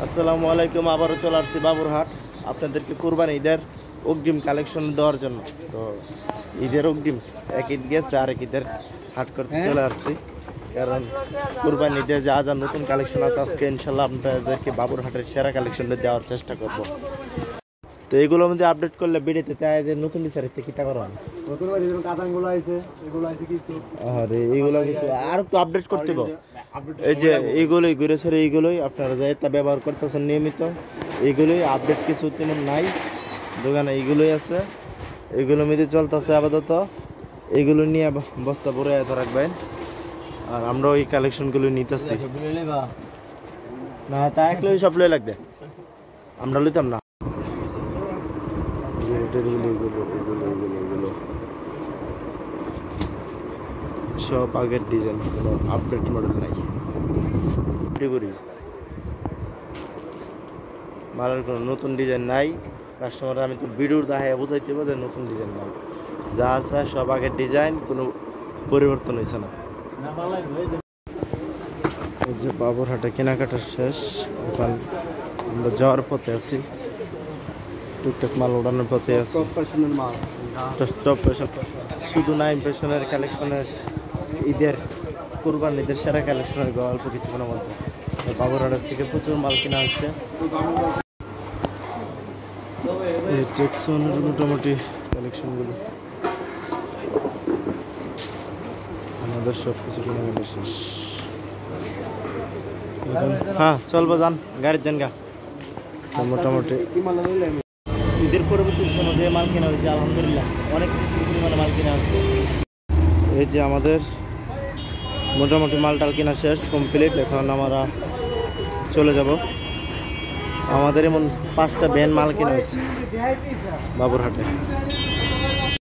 আসসালামু আলাইকুম। আবারও চলে আসছি বাবুরহাট আপনাদেরকে কুরবানি ঈদের অগ্রিম কালেকশন দেওয়ার জন্য। তো ঈদের অগ্রিম এক ঈদ গেছে, আরেক ঈদের হাট করতে চলে আসছি, কারণ কুরবানি ঈদের যা যা নতুন কালেকশন আছে আজকে ইনশাল্লাহ আপনাদেরকে বাবুরহাটের সেরা কালেকশনটা দেওয়ার চেষ্টা করব। তো এগুলোর মধ্যে আপডেট করলে বেড়েতে তাই যে নতুন বিচারিতে কিতা করা হয় আরে এইগুলো কিছু আর একটু আপডেট করতে হবে। এই যে এইগুলোই ঘুরে ছেড়ে এইগুলোই আপনারা যে এটা ব্যবহার করতেছেন নিয়মিত, এইগুলোই আপডেট কিছু তেমন নাই দোকানে, এইগুলোই আছে, এইগুলো মধ্যে চলতেছে আপাতত। এইগুলো নিয়ে বস্তা ভরে এত রাখবেন, আর আমরা ওই কালেকশনগুলো নিতেছি না, তা একলাই সব লই লাগবে, আমরা লইতাম না। সব আগের ডিজাইন, কোনো আপডেট মডেল নাই। মালের কোনো নতুন ডিজাইন নাই, কাস্টমার আমি তো ভিডিওর দেখায় বোঝাইতে বোঝাই নতুন ডিজাইন নাই, যা আছে সব আগের ডিজাইন, কোনো পরিবর্তন হয়েছে না। এই যে বাবুরহাটে কেনাকাটা শেষ, এখন আমরা যাওয়ার পথে আছি, টুকটাক মাল ওড়ানোর পথে আছি। শুধু না, ইমপ্রেশনের কালেকশনের ঈদের কুরবান ঈদের সেরা কালেকশনের অল্প কিছুক্ষণের মধ্যে বাবুরহাটের থেকে প্রচুর মাল কেনা হচ্ছে। টেক্সনের মোটামুটি কালেকশনগুলো আমাদের সব কিছু কেনাকাটা শেষ। হ্যাঁ চলবো, যান গাড়ির যান গা। মোটামুটি ঈদের পরবর্তী সময় যে মাল কেনা হয়েছে আলহামদুলিল্লাহ অনেক পরিমাণে মাল কেনা হচ্ছে। এই যে আমাদের মোটামুটি মালটাল কেনা শেষ, কমপ্লিট। এখন আমরা চলে যাব। আমাদের এমন 5টা ভ্যান মাল কেনা হয়েছে বাবুরহাটে।